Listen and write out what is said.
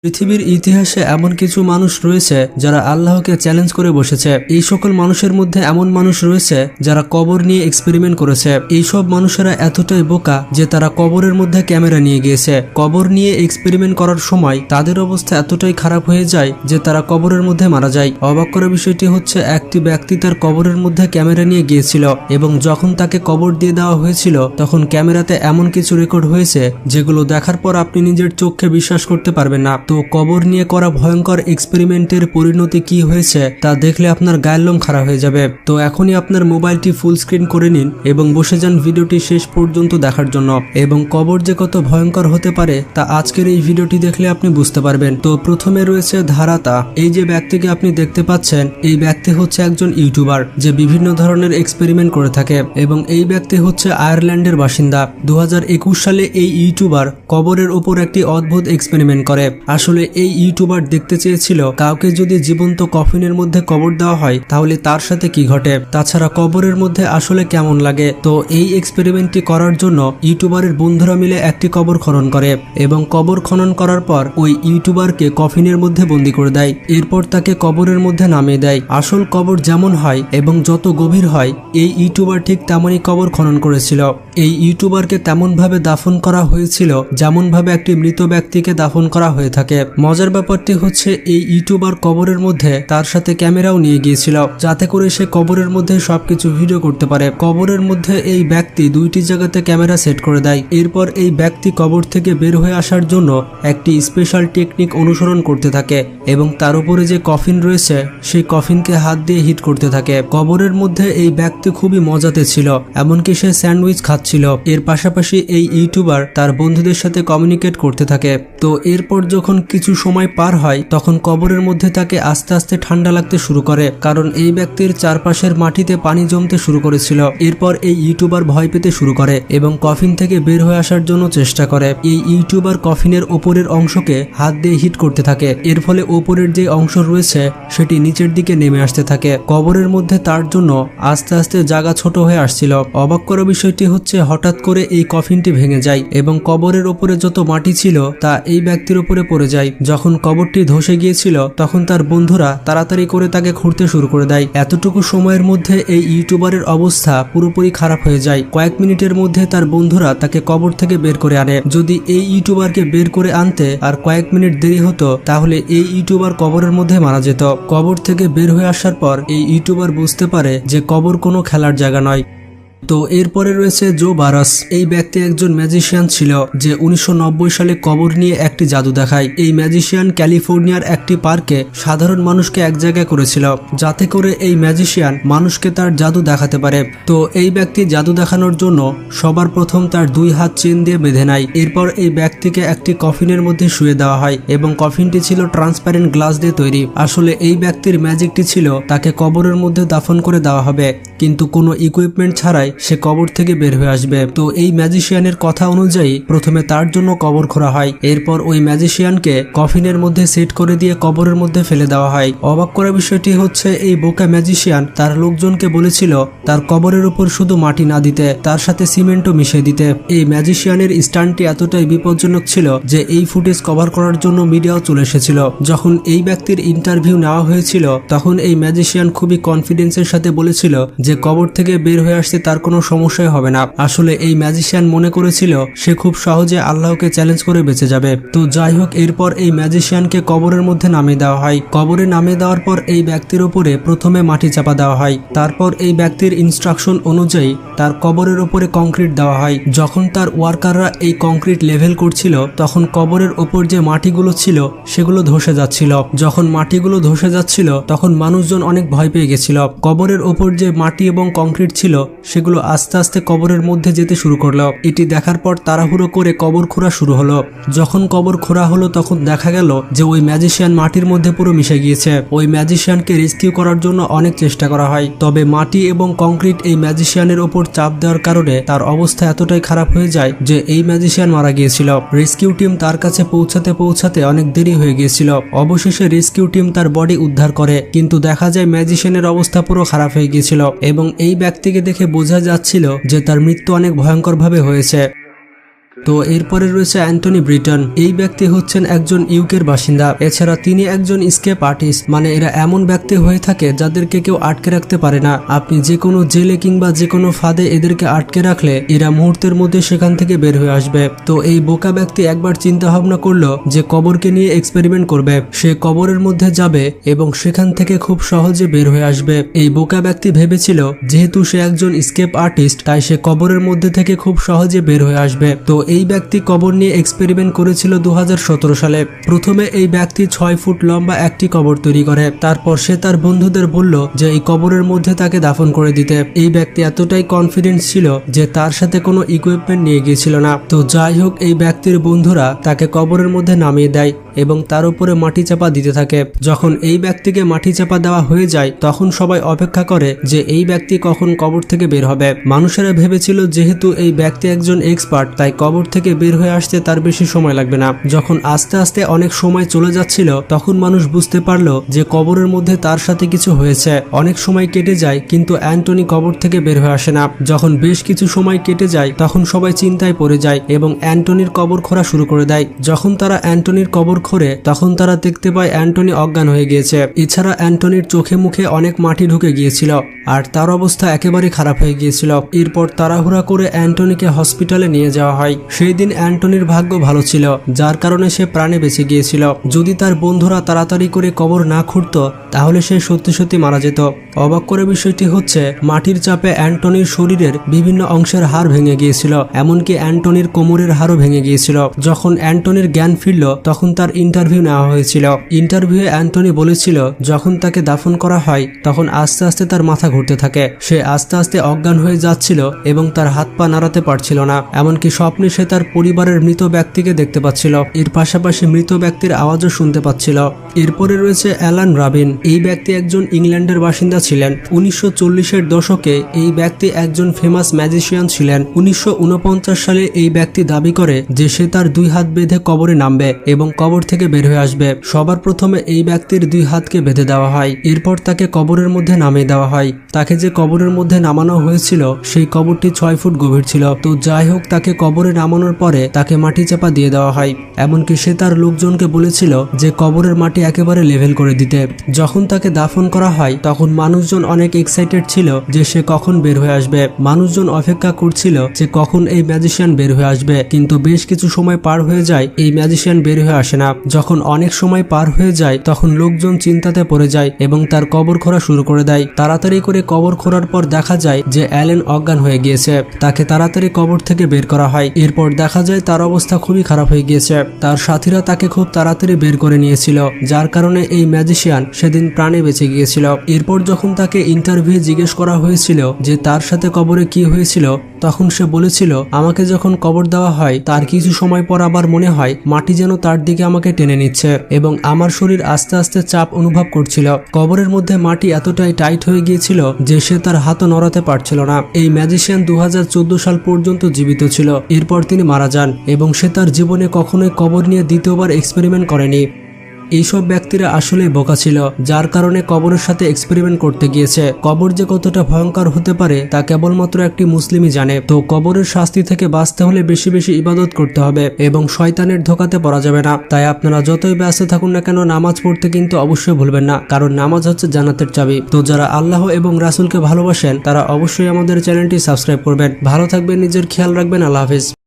পৃথিবীর ইতিহাসে এমন কিছু মানুষ রয়েছে যারা আল্লাহকে চ্যালেঞ্জ করে বসেছে। এই সকল মানুষের মধ্যে এমন মানুষ রয়েছে যারা কবর নিয়ে এক্সপেরিমেন্ট করেছে। এইসব মানুষেরা এতটাই বোকা যে তারা কবরের মধ্যে ক্যামেরা নিয়ে গিয়েছে। কবর নিয়ে এক্সপেরিমেন্ট করার সময় তাদের অবস্থা এতটাই খারাপ হয়ে যায় যে তারা কবরের মধ্যে মারা যায়। অবাক করা বিষয়টি হচ্ছে, একটি ব্যক্তি তার কবরের মধ্যে ক্যামেরা নিয়ে গিয়েছিল এবং যখন তাকে কবর দিয়ে দেওয়া হয়েছিল তখন ক্যামেরাতে এমন কিছু রেকর্ড হয়েছে যেগুলো দেখার পর আপনি নিজের চোখে বিশ্বাস করতে পারবেন না। তো কবর নিয়ে করা ভয়ঙ্কর এক্সপেরিমেন্টের পরিণতি কি হয়েছে তা দেখলে আপনার গায়ের লোম খাড়া হয়ে যাবে। তো এখনই আপনার মোবাইলটি ফুল স্ক্রিন করে নিন এবং বসে যান ভিডিওটি শেষ পর্যন্ত দেখার জন্য। এবং কবর যে কত ভয়ঙ্কর হতে পারে তা আজকের এই ভিডিওটি দেখলে আপনি বুঝতে পারবেন। তো প্রথমে রয়েছে ধারাতা। এই যে ব্যক্তিকে আপনি দেখতে পাচ্ছেন, এই ব্যক্তি হচ্ছে একজন ইউটিউবার যে বিভিন্ন ধরনের এক্সপেরিমেন্ট করে থাকে এবং এই ব্যক্তি হচ্ছে আয়ারল্যান্ডের বাসিন্দা। 2021 সালে এই ইউটিউবার কবরের উপর একটি অদ্ভুত এক্সপেরিমেন্ট করে। আসলে এই ইউটিউবার দেখতে চেয়েছিল কাউকে যদি জীবন্ত কফিনের মধ্যে কবর দেওয়া হয় তাহলে তার সাথে কি ঘটে, তাছাড়া কবরের মধ্যে আসলে কেমন লাগে। তো এই এক্সপেরিমেন্টটি করার জন্য ইউটিউবারের বন্ধুরা মিলে একটি কবর খনন করে এবং কবর খনন করার পর ওই ইউটিউবারকে কফিনের মধ্যে বন্দি করে দেয়। এরপর তাকে কবরের মধ্যে নামিয়ে দেয়। আসল কবর যেমন হয় এবং যত গভীর হয়, এই ইউটিউবার ঠিক তেমনই কবর খনন করেছিল। এই ইউটিউবারকে তেমনভাবে দাফন করা হয়েছিল যেমনভাবে একটি মৃত ব্যক্তিকে দাফন করা হয়ে থাকে। মজার ব্যাপারটি হচ্ছে, এই ইউটিউবার কবরের মধ্যে তার সাথে ক্যামেরাও নিয়ে গিয়েছিল যাতে করে সে কবরের মধ্যে সবকিছু ভিডিও করতে পারে। কবরের মধ্যে এই ব্যক্তি দুইটি জায়গাতে ক্যামেরা সেট করে দেয়। এরপর এই ব্যক্তি কবর থেকে বের হয়ে আসার জন্য একটি স্পেশাল টেকনিক অনুসরণ করতে থাকে এবং তার উপরে যে কফিন রয়েছে সেই কফিনকে হাত দিয়ে হিট করতে থাকে। কবরের মধ্যে এই ব্যক্তি খুবই মজাতে ছিল, এমনকি সে স্যান্ডউইচ খাচ্ছিল। এর পাশাপাশি এই ইউটিউবার তার বন্ধুদের সাথে কমিউনিকেট করতে থাকে। তো এরপর যখন কিছু সময় পার হয় তখন কবরের মধ্যে তাকে আস্তে আস্তে ঠান্ডা লাগতে শুরু করে, কারণ এই ব্যক্তির চারপাশের মাটিতে পানি জমতে শুরু করেছিল। এরপর এই ইউটিউবার ভয় পেতে শুরু করে এবং কফিন থেকে বের হয়ে আসার জন্য চেষ্টা করে। এই ইউটিউবার কফিনের ওপরের অংশকে হাত দিয়ে হিট করতে থাকে। এর ফলে ওপরের যে অংশ রয়েছে সেটি নিচের দিকে নেমে আসতে থাকে। কবরের মধ্যে তার জন্য আস্তে আস্তে জায়গা ছোট হয়ে আসছিল। অবাক করা বিষয়টি হচ্ছে, হঠাৎ করে এই কফিনটি ভেঙে যায় এবং কবরের ওপরে যত মাটি ছিল তা এই ব্যক্তির উপরে পড়ে যায়। যখন কবরটি ধসে গিয়েছিল তখন তার বন্ধুরা তাড়াতাড়ি করে তাকে খুঁড়তে শুরু করে দেয়। এতটুকু সময়ের মধ্যে এই ইউটিউবারের অবস্থা পুরোপুরি খারাপ হয়ে যায়। কয়েক মিনিটের মধ্যে তার বন্ধুরা তাকে কবর থেকে বের করে আনে। যদি এই ইউটিউবারকে বের করে আনতে আর কয়েক মিনিট দেরি হতো তাহলে এই ইউটিউবার কবরের মধ্যে মারা যেত। কবর থেকে বের হয়ে আসার পর এই ইউটিউবার বুঝতে পারে যে কবর কোনো খেলার জায়গা নয়। তো এরপরে রয়েছে জো বারাস। এই ব্যক্তি একজন ম্যাজিশিয়ান ছিল যে 1990 সালে কবর নিয়ে একটি জাদু দেখায়। এই ম্যাজিশিয়ান ক্যালিফোর্নিয়ার একটি পার্কে সাধারণ মানুষকে এক জায়গায় করেছিল যাতে করে এই ম্যাজিশিয়ান মানুষকে তার জাদু দেখাতে পারে। তো এই ব্যক্তি জাদু দেখানোর জন্য সবার প্রথম তার দুই হাত চেন দিয়ে বেঁধে নেয়। এরপর এই ব্যক্তিকে একটি কফিনের মধ্যে শুয়ে দেওয়া হয় এবং কফিনটি ছিল ট্রান্সপারেন্ট গ্লাস দিয়ে তৈরি। আসলে এই ব্যক্তির ম্যাজিকটি ছিল তাকে কবরের মধ্যে দাফন করে দেওয়া হবে, কিন্তু কোনো ইকুইপমেন্ট ছাড়াই সে কবর থেকে বের হয়ে আসবে। তো এই ম্যাজিশিয়ানের কথা অনুযায়ী প্রথমে তার জন্য কবর খোঁড়া হয়। এরপর ওই ম্যাজিশিয়ানকে কফিনের মধ্যে সেট করে দিয়ে কবরের মধ্যে ফেলে দেওয়া হয়। অবাক করা বিষয়টি হচ্ছে, এই বোকা ম্যাজিশিয়ান তার লোকজনকে বলেছিল তার কবরের উপর শুধু মাটি না দিতে, তার সাথে সিমেন্টও মিশিয়ে দিতে। এই ম্যাজিশিয়ানের স্টান্টটি এতটাই বিপজ্জনক ছিল যে এই ফুটেজ কভার করার জন্য মিডিয়াও চলে এসেছিল। যখন এই ব্যক্তির ইন্টারভিউ নেওয়া হয়েছিল তখন এই ম্যাজিশিয়ান খুবই কনফিডেন্সের সাথে বলেছিল যে কবর থেকে বের হয়ে আসতে তার কোনো সমস্যাই হবে না। আসলে এই ম্যাজিশিয়ান মনে করেছিল সে খুব সহজে আল্লাহকে চ্যালেঞ্জ করে বেঁচে যাবে। তো যাই হোক, এরপর এই ম্যাজিশিয়ানকে কবরের মধ্যে নামিয়ে দেওয়া হয়। কবরে নামিয়ে দেওয়ার পর এই ব্যক্তির উপরে প্রথমে মাটি চাপা দেওয়া হয়। তারপর এই ব্যক্তির ইনস্ট্রাকশন অনুযায়ী তার কবরের উপরে কংক্রিট দেওয়া হয়। যখন তার ওয়ার্কাররা এই কংক্রিট লেভেল করছিল তখন কবরের ওপর যে মাটিগুলো ছিল সেগুলো ধসে যাচ্ছিল। যখন মাটিগুলো ধসে যাচ্ছিল তখন মানুষজন অনেক ভয় পেয়ে গেছিল। কবরের ওপর যে মাটি এবং কংক্রিট ছিল সেগুলো আস্তে আস্তে কবরের মধ্যে যেতে শুরু করলো। এটি দেখার পর তাড়াহুড়ো করে কবর খোঁড়া শুরু হলো। যখন কবর খোঁড়া হলো তখন দেখা গেল যে ওই ম্যাজিশিয়ান মাটির মধ্যে পুরো মিশে গিয়েছে। ওই ম্যাজিশিয়ানকে রেস্কিউ করার জন্য অনেক চেষ্টা করা হয়, তবে মাটি এবং কংক্রিট এই ম্যাজিশিয়ানের ওপর চাপ দেওয়ার কারণে তার অবস্থা এতটাই খারাপ হয়ে যায় যে এই ম্যাজিশিয়ান মারা গিয়েছিল। রেস্কিউ টিম তার কাছে পৌঁছাতে অনেক দেরি হয়ে গিয়েছিল। অবশেষে রেস্কিউ টিম তার বডি উদ্ধার করে, কিন্তু দেখা যায় ম্যাজিশিয়ানের অবস্থা পুরো খারাপ হয়ে গিয়েছিল এবং এই ব্যক্তিকে দেখে বোঝা যাচ্ছিল যে তার মৃত্যু অনেক ভয়ঙ্করভাবে হয়েছে। তো এরপরে রয়েছে অ্যান্টনি ব্রিটন। এই ব্যক্তি হচ্ছেন একজন ইউকের বাসিন্দা। এছাড়া তিনি একজন স্কেপ আর্টিস্ট, মানে এরা এমন ব্যক্তি হয়ে থাকে যাদেরকে কেউ আটকে রাখতে পারে না। আপনি যে কোনো জেলে কিংবা যে কোনো ফাঁদে এদেরকে আটকে রাখলে এরা মুহূর্তের মধ্যে সেখান থেকে বের হয়ে আসবে। তো এই বোকা ব্যক্তি একবার চিন্তা ভাবনা করলো যে কবরকে নিয়ে এক্সপেরিমেন্ট করবে। সে কবরের মধ্যে যাবে এবং সেখান থেকে খুব সহজে বের হয়ে আসবে। এই বোকা ব্যক্তি ভেবেছিল যেহেতু সে একজন স্কেপ আর্টিস্ট, তাই সে কবরের মধ্যে থেকে খুব সহজে বের হয়ে আসবে। তো এই ব্যক্তি কবর নিয়ে এক্সপেরিমেন্ট করেছিল 2017 সালে। প্রথমে এই ব্যক্তি 6 ফুট লম্বা একটি কবর তৈরি করে। তারপর সে তার বন্ধুদের বলল যে এই কবরের মধ্যে তাকে দাফন করে দিতে। এই ব্যক্তি এতটাই কনফিডেন্স ছিল যে তার সাথে কোনো ইকুইপমেন্ট নিয়ে গিয়েছিল না। তো যাই হোক, এই ব্যক্তির বন্ধুরা তাকে কবরের মধ্যে নামিয়ে দেয় এবং তার উপরে মাটি চাপা দিতে থাকে। যখন এই ব্যক্তিকে মাটি চাপা দেওয়া হয়ে যায় তখন সবাই অপেক্ষা করে যে এই ব্যক্তি কখন কবর থেকে বের হবে। মানুষেরা ভেবেছিল যেহেতু এই ব্যক্তি একজন এক্সপার্ট, তাই কবর থেকে বের হয়ে আসতে তার বেশি সময় লাগবে না। যখন আস্তে আস্তে অনেক সময় চলে যাচ্ছিল তখন মানুষ বুঝতে পারলো যে কবরের মধ্যে তার সাথে কিছু হয়েছে। অনেক সময় কেটে যায় কিন্তু অ্যান্টনি কবর থেকে বের হয়ে আসে না। যখন বেশ কিছু সময় কেটে যায় তখন সবাই চিন্তায় পড়ে যায় এবং অ্যান্টনির কবর খোঁড়া শুরু করে দেয়। যখন তারা অ্যান্টনির কবর খোঁড়ে তখন তারা দেখতে পায় অ্যান্টনি অজ্ঞান হয়ে গিয়েছে। এছাড়া অ্যান্টনির চোখে মুখে অনেক মাটি ঢুকে গিয়েছিল আর তার অবস্থা একেবারে খারাপ হয়ে গিয়েছিল। এরপর তাড়াহুড়া করে অ্যান্টনিকে হসপিটালে নিয়ে যাওয়া হয়। সেই দিন অ্যান্টনির ভাগ্য ভালো ছিল, যার কারণে সে প্রাণে বেঁচে গিয়েছিল। যদি তার বন্ধুরা তাড়াতাড়ি করে কবর না খুঁড়ত তাহলে সে সত্যি সত্যি মারা যেত। অবাক করে বিষয়টি হচ্ছে মাটির চাপে অ্যান্টনির শরীরের বিভিন্ন অংশের হাড় ভেঙে গিয়েছিল, এমনকি অ্যান্টনির কোমরের হাড়ও ভেঙে গিয়েছিল। যখন অ্যান্টনির জ্ঞান ফিরল তখন তার ইন্টারভিউ নেওয়া হয়েছিল। ইন্টারভিউয়ে অ্যান্টনি বলেছিল যখন তাকে দাফন করা হয় তখন আস্তে আস্তে তার মাথা ঘুরতে থাকে। সে আস্তে আস্তে অজ্ঞান হয়ে যাচ্ছিল এবং তার হাত পা নাড়াতে পারছিল না। এমনকি স্বপ্নে সে তার পরিবারের মৃত ব্যক্তিকে দেখতে পাচ্ছিল। এর পাশাপাশি মৃত ব্যক্তির আওয়াজও শুনতে পাচ্ছিল। এরপরে রয়েছে অ্যালান রাবিন। এই ব্যক্তি একজন ইংল্যান্ডের বাসিন্দা ছিলেন। 1940-এর দশকে এই ব্যক্তি একজন ফেমাস ম্যাজিশিয়ান ছিলেন। 1949 সালে এই ব্যক্তি দাবি করে যে সে তার 2 হাত বেঁধে কবরে নামবে এবং কবর থেকে বের হয়ে আসবে। সবার প্রথমে এই ব্যক্তির 2 হাতকে বেঁধে দেওয়া হয়। এরপর তাকে কবরের মধ্যে নামিয়ে দেওয়া হয়। তাকে যে কবরের মধ্যে নামানো হয়েছিল সেই কবরটি 6 ফুট গভীর ছিল। তো যাই হোক, তাকে কবরে নামানোর পরে তাকে মাটি চাপা দিয়ে দেওয়া হয়। এমনকি সে তার লোকজনকে বলেছিল যে কবরের মাটি একেবারে লেভেল করে দিতে। যখন তাকে দাফন করা হয় তখন মানুষজন অনেক এক্সাইটেড ছিল যে সে কখন বের হয়ে আসবে। মানুষজন অপেক্ষা করছিল যে কখন এই ম্যাজিশিয়ান বের হয়ে আসবে, কিন্তু বেশ কিছু সময় পার হয়ে যায় এই ম্যাজিশিয়ান বের হয়ে আসে না। যখন অনেক সময় পার হয়ে যায় তখন লোকজন চিন্তাতে পড়ে যায় এবং তার কবর খোঁড়া শুরু করে দেয়। তাড়াতাড়ি করে কবর খোঁড়ার পর দেখা যায় যে অ্যালেন অজ্ঞান হয়ে গিয়েছে। তাকে তাড়াতাড়ি কবর থেকে বের করা হয়। এরপর দেখা যায় তার অবস্থা খুবই খারাপ হয়ে গিয়েছে। তার সাথীরা তাকে খুব তাড়াতাড়ি বের করে নিয়েছিল, যার কারণে এই ম্যাজিশিয়ান সেদিন প্রাণে বেঁচে গিয়েছিল। এরপর যখন তাকে ইন্টারভিউ জিজ্ঞেস করা হয়েছিল যে তার সাথে কবরে কি হয়েছিল, তখন সে বলেছিল আমাকে যখন কবর দেওয়া হয় তার কিছু সময় পর আবার মনে হয় মাটি যেন তার দিকে আমাকে টেনে নিচ্ছে এবং আমার শরীর আস্তে আস্তে চাপ অনুভব করছিল। কবরের মধ্যে মাটি এতটাই টাইট হয়ে গিয়েছিল যে সে তার হাতও নড়াতে পারছিল না। এই ম্যাজিশিয়ান 2014 সাল পর্যন্ত জীবিত ছিল। এরপর তিনি মারা যান এবং সে তার জীবনে কখনোই কবর নিয়ে দ্বিতীয়বার এক্সপেরিমেন্ট করেনি। এইসব ব্যক্তিরা আসলে বোকা ছিল, যার কারণে কবরের সাথে এক্সপেরিমেন্ট করতে গিয়েছে। কবর যে কতটা ভয়ঙ্কর হতে পারে তা কেবলমাত্র একটি মুসলিমই জানে। তো কবরের শাস্তি থেকে বাঁচতে হলে বেশি বেশি ইবাদত করতে হবে এবং শয়তানের ধোঁকাতে পড়া যাবে না। তাই আপনারা যতই ব্যস্ত থাকুন না কেন নামাজ পড়তে কিন্তু অবশ্যই ভুলবেন না, কারণ নামাজ হচ্ছে জান্নাতের চাবি। তো যারা আল্লাহ এবং রাসূলকে ভালোবাসেন তারা অবশ্যই আমাদের চ্যানেলটি সাবস্ক্রাইব করবেন। ভালো থাকবেন, নিজের খেয়াল রাখবেন। আল্লাহ হাফেজ।